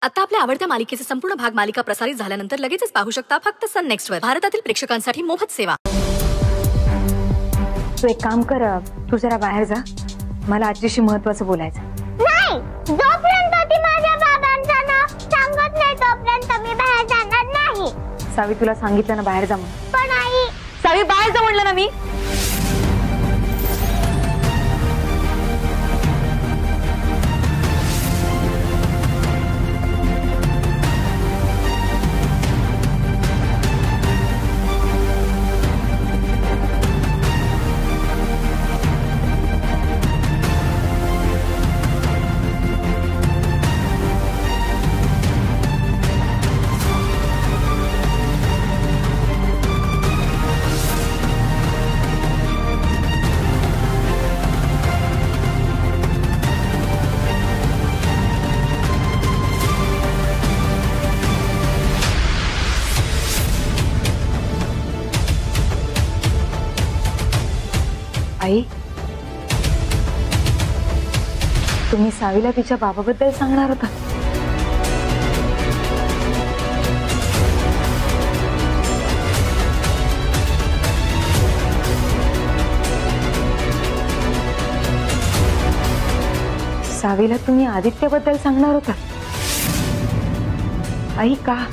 आता आपल्या आवडत्या मालिकेचे संपूर्ण भाग मालिका प्रसारित झाल्यानंतर लगेचच पाहू शकता फक्त सन नेक्स्ट वर. भारतातील प्रेक्षकांसाठी मोफत सेवा. तू एक काम कर, तू जरा बाहेर जा, मला आजीशी महत्त्वाचं बोलायचं. नाही, जोपर्यंत ती माझ्या बाबांचं नाव सांगत नाही तोपर्यंत मी बाहेर जाणार नाही. सावी, तुला सांगितलं ना बाहेर जा म्हणून. पण आई, सावी बाहेर जा म्हणलं ना मी. आई, तुम्ही सावीला तिच्या बाबाबद्दल सांगणार होता. सावीला तुम्ही आदित्यबद्दल सांगणार होता. आई, का?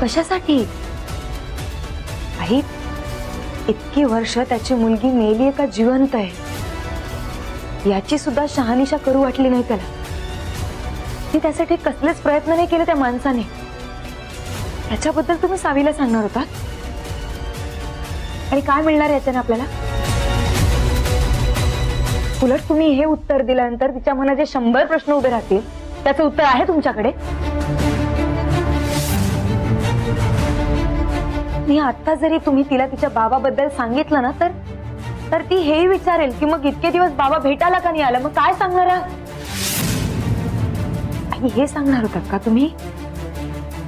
कशासाठी? आई, इतकी वर्ष त्याची मुलगी मेली का जिवंत आहे याची सुद्धा शहानिशा करू वाटली नाही त्याला. ती त्यासाठी कसलेच प्रयत्न नाही केले त्या माणसाने. त्याच्याबद्दल तुम्ही सावीला सांगणार होता. आणि काय मिळणार याच्याने आपल्याला? उलट तुम्ही हे उत्तर दिल्यानंतर तिच्या मनात जे 100 प्रश्न उभे राहतील त्याचं उत्तर आहे तुमच्याकडे. मी आता जरी तुम्ही तिला तिच्या बाबाबद्दल सांगितलं ना तर ती हेही विचारेल की मग इतके दिवस बाबा भेटायला का नाही आला, मग काय सांगणार? आणि हे सांगणार होतात का तुम्ही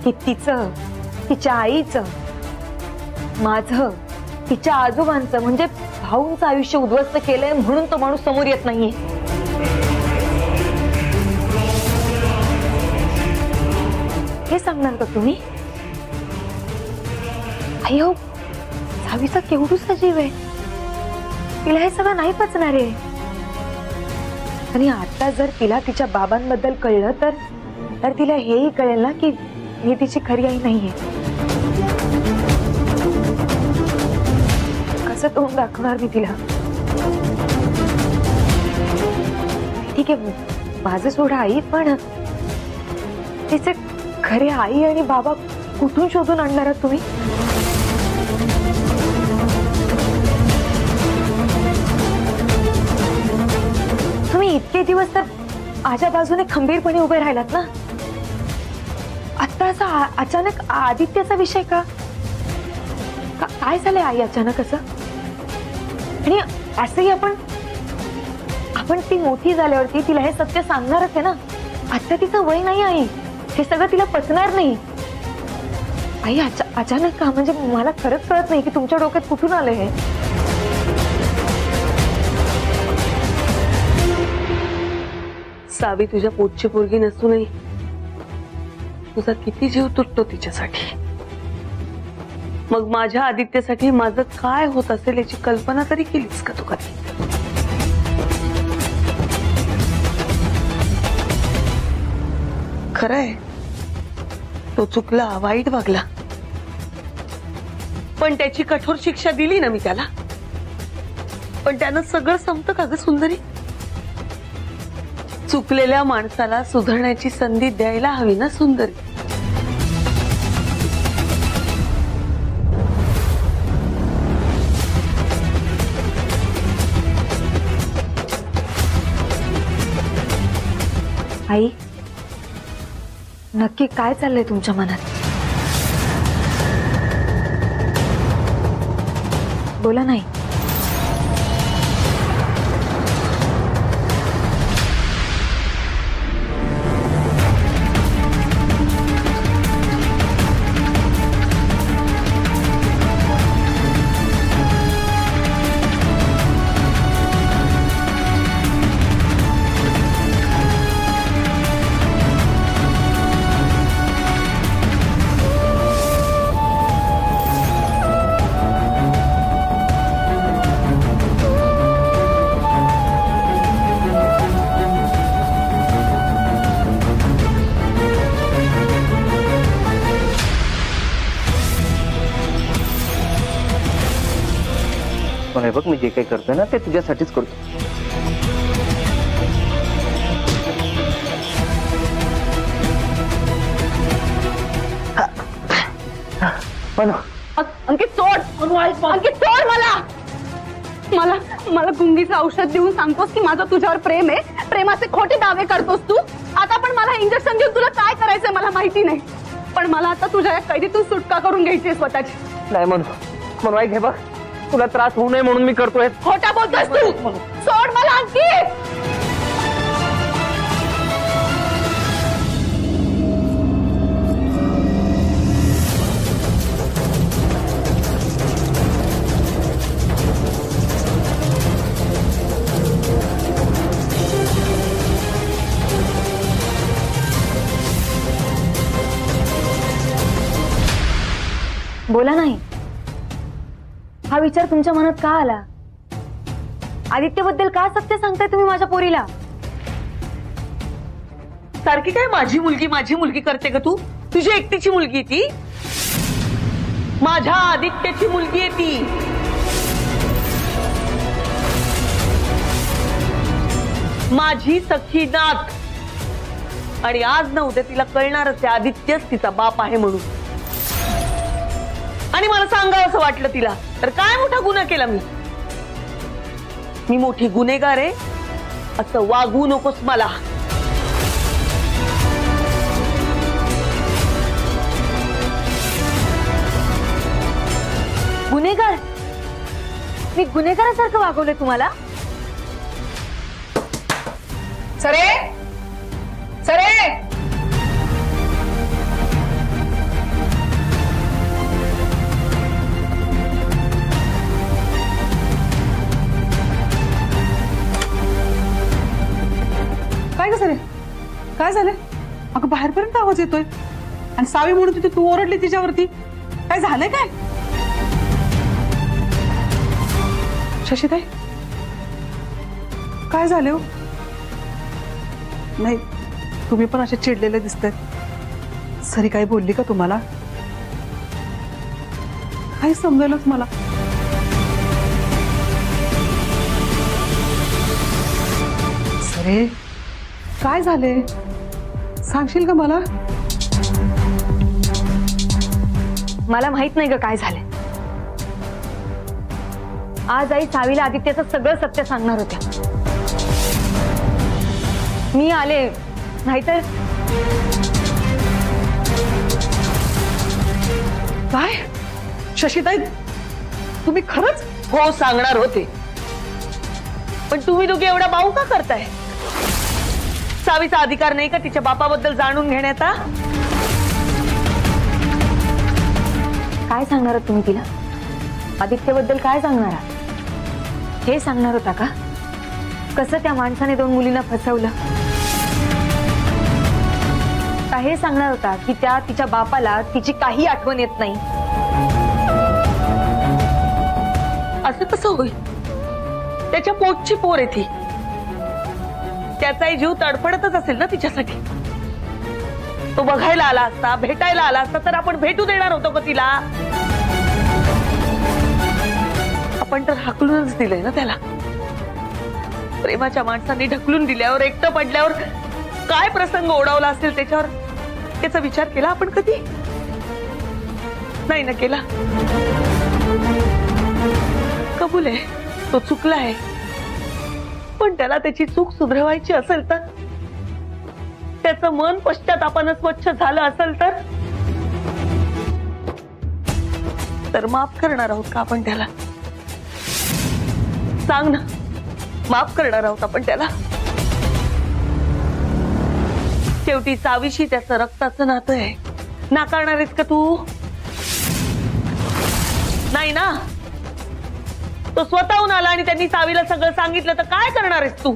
की तिचं, तिच्या आईचं, माझं, तिच्या आजोबांचं म्हणजे भाऊंचं आयुष्य उद्ध्वस्त केलंय म्हणून तो माणूस समोर येत नाहीये? हे सांगणार का तुम्ही? आई हो, सावीचा केवढूसा जीव आहे, तिला हे सगळं नाही पचणार आहे. आणि आता जर तिला तिच्या बाबांबद्दल कळलं तर तिला हेही कळेल ना की ही तिची खरी आई नाहीये. कसं तोंड दाखवणार मी तिला? ठीक आहे, माझं सोडा आई, पण तिचे खरे आई आणि बाबा कुठून शोधून आणणार आहात तुम्ही? तुम्ही इतके दिवस तर माझ्या बाजूने खंबीरपणे उभे राहिलात ना. आता असा अचानक आदित्याचा विषय का? काय झालंय आई अचानक असं? आणि असंही आपण ती मोठी झाल्यावरती तिला हे सत्य सांगणारच आहे ना. आता तिचं वय नाही आई, हे सगळं तिला पचणार नाही. आई अचानक का? म्हणजे मला खरंच कळत नाही की तुमच्या डोक्यात कुठून आलं हे. सावी तुझ्या पोटची पोरगी नसूनही तुझा किती जीव तुटतो तिच्यासाठी. मग माझ्या आदित्यसाठी माझं काय होत असेल याची कल्पना तरी केलीस का तू कधी? खरंय, तो चुकला, वाईट वागला, पण त्याची कठोर शिक्षा दिली ना मी त्याला. पण त्यानं सगळं संपतं का ग सुंदरी? चुकलेल्या माणसाला सुधारण्याची संधी द्यायला हवी ना सुंदरी. आई, नक्की काय चाललंय तुमच्या मनात? बोला नाही. हे बघ, मी जे काही करतोय ना ते तुझ्यासाठीच करतो. अंकित सोड, अंकित सोड मला. मला मला गुंगीचं औषध देऊन सांगतोस की माझं तुझ्यावर प्रेम आहे, प्रेमाचे खोटे दावे करतोस तू. आता पण मला इंजेक्शन देऊन तुला काय करायचंय मला माहिती नाही, पण मला आता तुझ्या या कैदीतून सुटका करून घ्यायची आहे स्वतःची. नाही म्हणून ऐक, हे बघ, तुला त्रास होऊ नये म्हणून मी करतोय. खोटा बोलतोस तू. सोड मला अंकित. बोला नाही, हा विचार तुमच्या मनात का आला? आदित्यबद्दल का सत्य सांगताय तुम्ही माझ्या पोरीला? सारखी काय माझी मुलगी करते का तू? तुझी एकटीची मुलगी ती? माझ्या आदित्यची मुलगी आहे ती. माझी सखी नात. आणि आज न उद्या तिला कळणारच आहे आदित्यच तिचा बाप आहे म्हणून. आणि मला सांगावं असं वाटलं तिला तर काय मोठा गुन्हा केला मी मोठी गुन्हेगार आहे असं वागू नकोस मला. गुन्हेगार? मी गुन्हेगारासारखं वागवलंय तुम्हाला? सरे सरे, काय ग सरे, काय झालंय? अगं बाहेरपर्यंत आवाज येतोय आणि सावी म्हणून तिथे तू ओरडली तिच्यावरती. काय झालंय काय? शशीताई काय झाले हो? नाही, तुम्ही पण असे चिडलेले दिसतायत. सरी काही बोलली का तुम्हाला? काही समजेलच मला. सरे काय झाले सांगशील का मला? मला माहित नाही ग काय झालंय. आज आई सावीला आदित्यचं सगळं सत्य सांगणार होत्या. मी आले, नाहीतर. काय शशीताई, तुम्ही खरंच? हो सांगणार होते, पण तुम्ही दोघे एवढा बाऊ का करताय? सावीचा अधिकार नाही का तिच्या बापाबद्दल जाणून घेण्याचा? काय सांगणार तुम्ही तिला? आदित्यबद्दल काय सांगणार? हे सांगणार होता का कसं त्या माणसाने 2 मुलींना फसवलं? का हे सांगणार होता की त्या तिच्या बापाला तिची काही आठवण येत नाही? असं कसं होईल? त्याच्या पोटची पोर आहे ती. त्याचाही जीव तडफडतच असेल ना तिच्यासाठी. तो बघायला आला असता, भेटायला आला असता तर आपण भेटू देणार होतो का तिला? आपण तर हाकलूनच दिलंय ना त्याला. प्रेमाच्या माणसांनी ढकलून दिल्यावर, एकटं पडल्यावर काय प्रसंग ओढावला असेल त्याच्यावर, त्याचा विचार केला आपण कधी? नाही ना केला. कबूल आहे, तो चुकला आहे, पण त्याला त्याची चूक सुधरवायची असेल तर, त्याचं मन पश्चातापानं स्वच्छ झालं असेल तर माफ करणार आहोत का आपण त्याला? सांग ना, माफ करणार आहोत आपण त्याला? शेवटी सावीशी त्याचं रक्ताचं नातं आहे. नाकारणार आहेस का तू? नाही ना. तो स्वतःहून आला आणि त्यांनी सावीला सगळं सांगितलं तर काय करणार आहेस तू?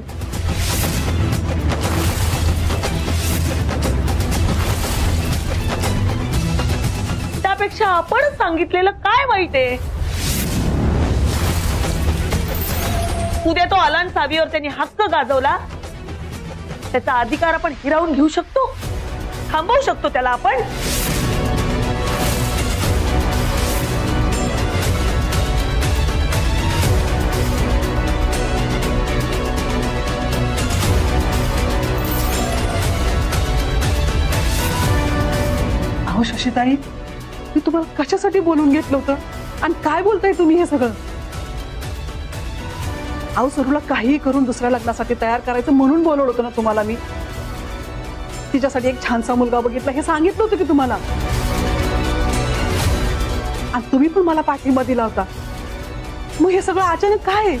त्यापेक्षा आपण सांगितलेलं काय वाईट आहे? उद्या तो आला आणि सावीवर त्यांनी हक्क गाजवला, त्याचा अधिकार आपण हिरावून घेऊ शकतो, थांबवू शकतो त्याला आपण. अहो शशीताई, मी तुम्हाला कशासाठी बोलून घेतलं होतं आणि काय बोलताय तुम्ही हे सगळं? अहो सरूला काहीही करून दुसऱ्या लग्नासाठी तयार करायचं म्हणून बोलवलं होतं ना तुम्हाला मी. तिच्यासाठी एक छानसा मुलगा बघितला हे सांगितलं होतं की तुम्हाला. आणि तुम्ही पण मला पाठिंबा दिला होता. मग हे सगळं अचानक काय?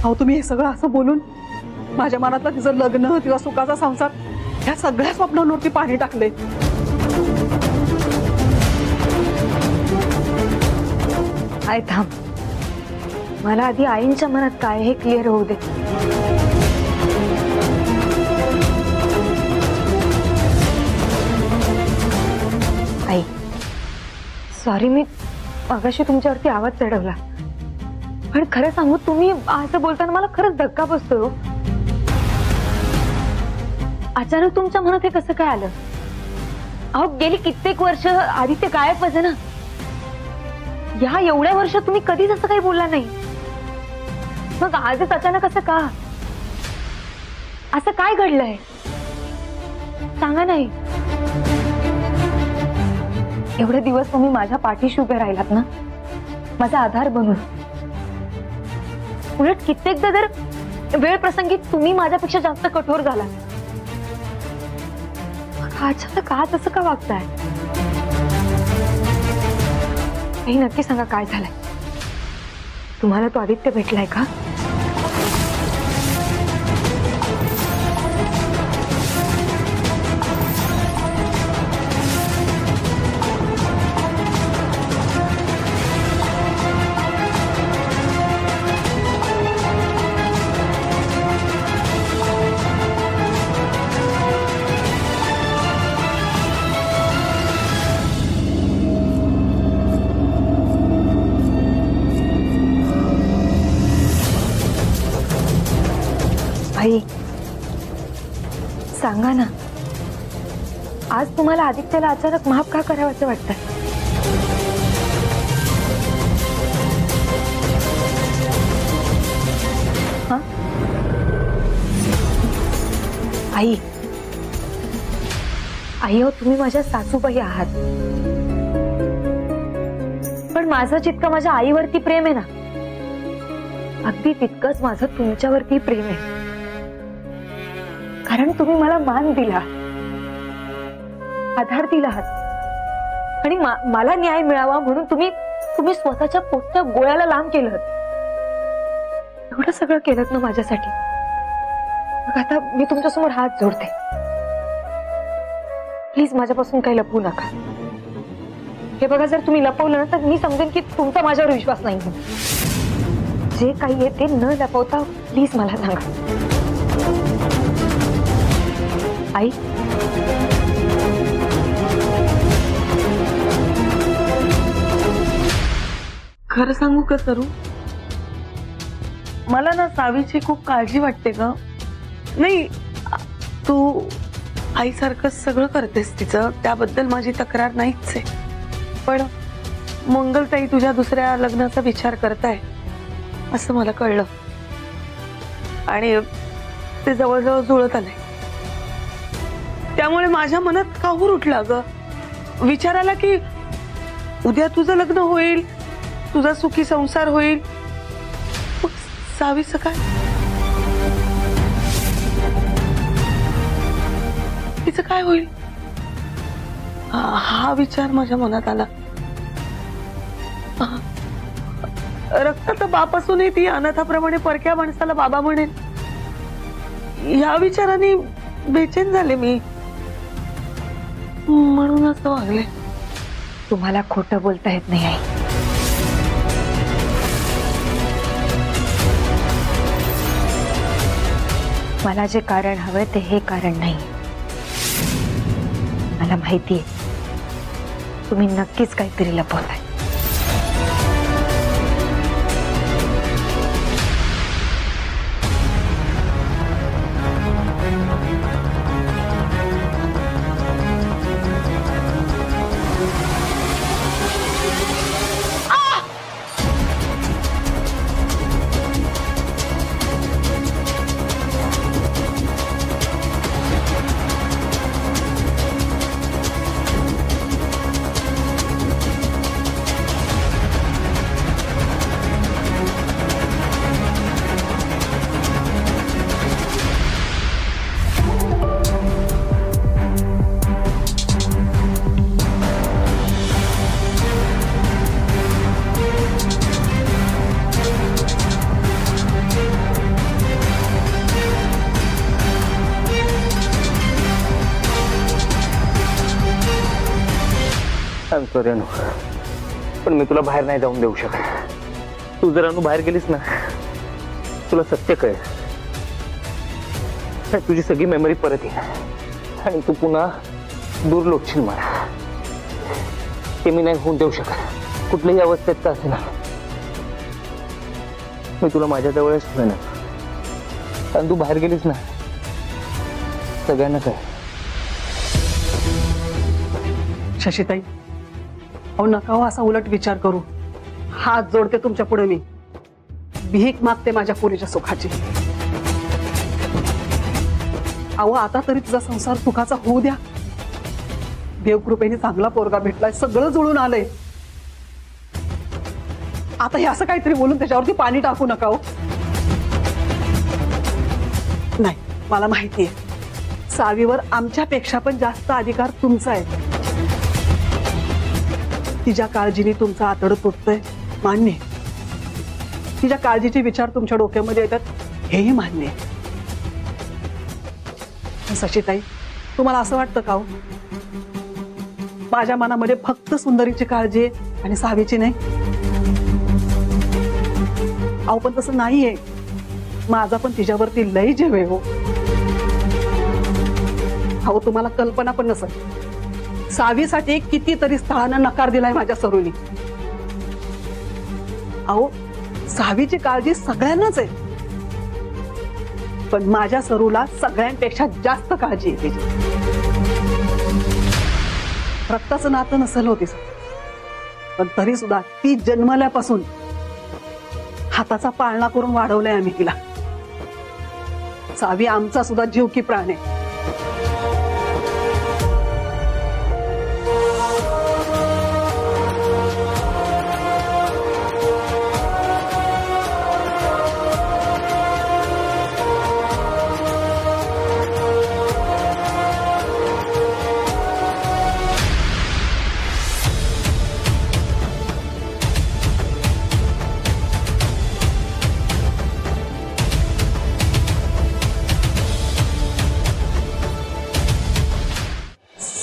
अहो तुम्ही हे सगळं असं बोलून माझ्या मनातलं तिचं लग्न, तिचा सुखाचा संसार, ह्या सगळ्या स्वप्नांवरती पाणी टाकले. आई थांब, मला आधी आईंच्या मनात काय हे क्लिअर होऊ दे. आई सॉरी, मी मगाशी तुमच्यावरती आवाज चढवला, पण खरं सांगू तुम्ही असं बोलताना मला खरंच धक्का बसतोय हो. अचानक तुमच्या मनात हे कसं काय आलं? अहो गेली कित्येक वर्ष आदित्य गायबच आहे ना. या एवढ्या वर्षात तुम्ही कधीच असं काही बोलला नाही, मग आजच अचानक असं का? असं काय घडलंय सांगा नाही. एवढे दिवस तुम्ही माझ्या पाठीशी उभे राहिलात ना, माझा आधार बनून. उलट कित्येकदा जर वेळ प्रसंगी तुम्ही माझ्यापेक्षा जास्त कठोर झाला. अचानक आज असं का वागताय? काही नक्की सांगा काय झालंय. तुम्हाला तो आदित्य भेटलाय का? आई सांगा ना, आज तुम्हाला आदित्यला अचानक माफ का करावंसं वाटतं? हा आई, आई हो तुम्ही माझ्या सासूबाई आहात, पण माझं जितकं माझ्या आईवरती प्रेम आहे ना, अगदी तितकंच माझं तुमच्यावरती प्रेम आहे. कारण तुम्ही मला मान दिला, आधार दिला आणि मला न्याय मिळावा म्हणून तुम्ही स्वतःच्या पोटच्या गोळ्याला लांब केलं. एवढं सगळं केलं ना माझ्यासाठी. मग आता मी तुमच्यासमोर हात जोडते, प्लीज माझ्यापासून काही लपवू नका. हे बघा, जर तुम्ही लपवलं ना तर मी समजेन की तुमचा माझ्यावर विश्वास नाही. जे काही आहे ते न लपवता प्लीज मला सांगा. आई खरं सांगू का सरू, मला ना सावीची खूप काळजी वाटते ग. नाही तू आईसारखं सगळं करतेस तिचं, त्याबद्दल माझी तक्रार नाहीच आहे. पण मंगलताई तुझ्या दुसऱ्या लग्नाचा विचार करताय असं मला कळलं आणि ते जवळजवळ जुळत आलंय. त्यामुळे माझ्या मनात काहूर उठला ग विचाराला की उद्या तुझं लग्न होईल, तुझा सुखी संसार होईल, सावीचं काय? तिचं काय होईल? हा विचार माझ्या मनात आला. रक्ताचा बाप असूनही ती अनाथाप्रमाणे परक्या माणसाला बाबा म्हणेल, या विचाराने बेचैन झाले मी, म्हणून असं वागले. तुम्हाला खोटं बोलता येत नाही आई. मला जे कारण हवंय ते हे कारण नाही. मला माहितीये तुम्ही नक्कीच काहीतरी लपवताय. I'm sorry अनु, पण मी तुला बाहेर नाही जाऊन देऊ शकत. तू जर अनु बाहेर गेलीस ना, तुला सत्य कळेल. तुझी सगळी मेमरी परत येईल आणि तू पुन्हा दूर लोटशील मला. ते मी नाही होऊन देऊ शकत कुठल्याही अवस्थेत का असेना. मी तुला माझ्या जवळच ठेवेन आणि तू बाहेर गेलीस ना, सगळ्यांना कळेल. शशीताई, अहो नका हो असा उलट विचार करू. हात जोडते तुमच्या पुढे मी, भीक मागते माझ्या पोरीच्या सुखाची. अहो आता तरी तुझा संसार सुखाचा होऊ द्या. देवकृपेने चांगला पोरगा भेटलाय, सगळं जुळून आलंय. आता हे असं काहीतरी बोलून त्याच्यावरती पाणी टाकू नका हो. नाही, मला माहितीये सावीवर आमच्यापेक्षा पण जास्त अधिकार तुमचा आहे. तिच्या काळजीने तुमचा आतड तुटतोय मान्य. तिच्या काळजीचे विचार तुमच्या डोक्यामध्ये येतात हेही मान्य. शशीताई, तुम्हाला असं वाटतं का हो माझ्या मनामध्ये फक्त सुंदरीची काळजी आहे आणि सावीची नाही? अहो पण तसं नाहीये. माझा पण तिच्यावरती लय जीव आहे हो. अहो तुम्हाला कल्पना पण नसेल, सावीसाठी कितीतरी स्थळांना नकार दिलाय माझ्या सरूनी. अहो सावीची काळजी सगळ्यांनाच आहे, पण माझ्या सरूला सगळ्यांपेक्षा जास्त काळजी आहे तिची. रक्ताचं नातं नसेल होतीच, पण तरी सुद्धा ती जन्मल्यापासून हाताचा पाळणा करून वाढवलाय आम्ही तिला. सावी आमचा सुद्धा जीव की प्राण आहे.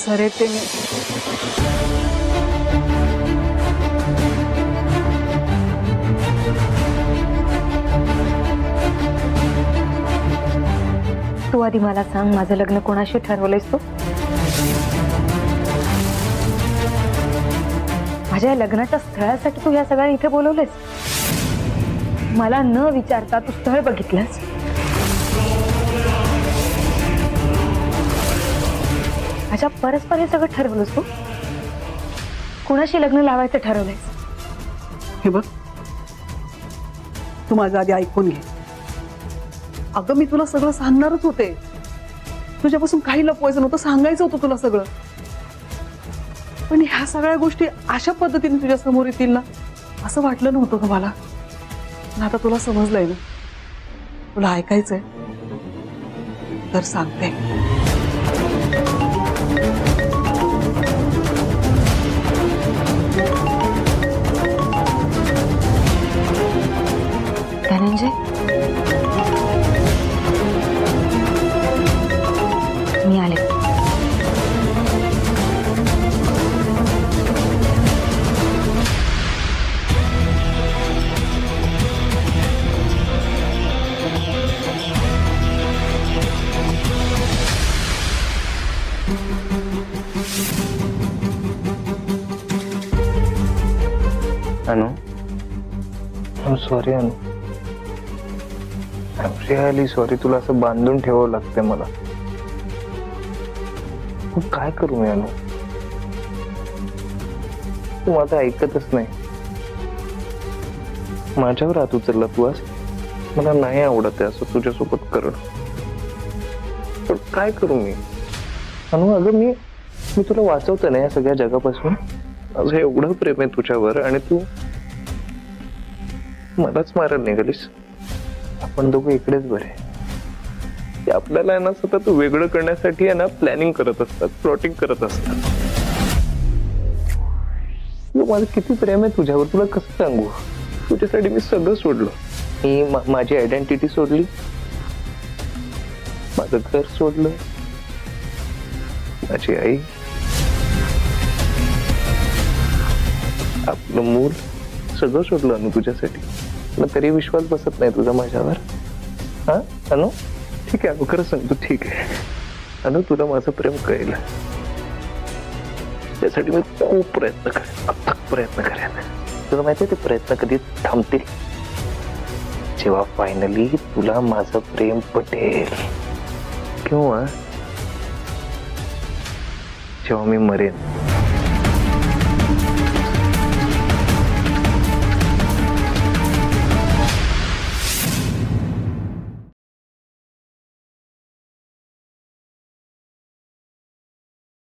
सरे ते तू आधी मला सांग, माझं लग्न कोणाशी ठरवलंयस तू? माझ्या या लग्नाच्या स्थळासाठी तू ह्या सगळ्यांना इथे बोलवलंयस? मला न विचारता तू स्थळ बघितलंस? माझ्या परस्पर हे सगळं ठरवलंस तू? कुणाशी लग्न लावायचं ठरवलंयस? हे बघ, तू माझं आधी ऐकून घे. अगं मी तुला सगळं सांगणारच होते. तुझ्यापासून काही लपवायचं नव्हतं, सांगायचं होतं तुला सगळं. पण ह्या सगळ्या गोष्टी अशा पद्धतीने तुझ्या समोर येतील ना असं वाटलं नव्हतं का मला. आता तुला समजलंय ना, तुला ऐकायचंय तर सांगते. धनंजय, मी आले. अनु, I'm sorry अनु. I'm really sorry. तुला असं बांधून ठेवावं लागतंय मला. काय करू मी अनु? तू माझं ऐकतच नाही. माझ्यावर हात उचलला तू आज. मला नाही आवडत आहे असं तुझ्यासोबत करणं. पण काय करू मी अनु? अगं मी तुला वाचवतो ना या सगळ्या जगापासून. माझं एवढं प्रेम आहे तुझ्यावर आणि तू मलाच मारायला निघालीस. आपण दोघं इकडेच बरे. ते आपल्याला ना सतत वेगळं करण्यासाठी आहे ना प्लॅनिंग करत असतात, प्लॉटिंग करत असतात. माझं किती प्रेम आहे तुझ्यावर, तुला कसं सांगू? तुझ्यासाठी मी सगळं सोडलं. मी माझी आयडेंटिटी सोडली, माझं घर सोडलं, माझी आई. आपलं मूल सगळं सोडलं अनु तुझ्यासाठी, पण तरी विश्वास बसत नाही तुझा माझ्यावर. हा अनु, ठीक आहे अनु, खरं सांग तू ठीक आहे. अनु तुला माझं प्रेम कळलं, त्यासाठी मी खूप प्रयत्न करेन, अथक प्रयत्न करेन. तुला माहितीये ते प्रयत्न कधी थांबतील? जेव्हा फायनली तुला माझं प्रेम पटेल, किंवा जेव्हा मी मरेन.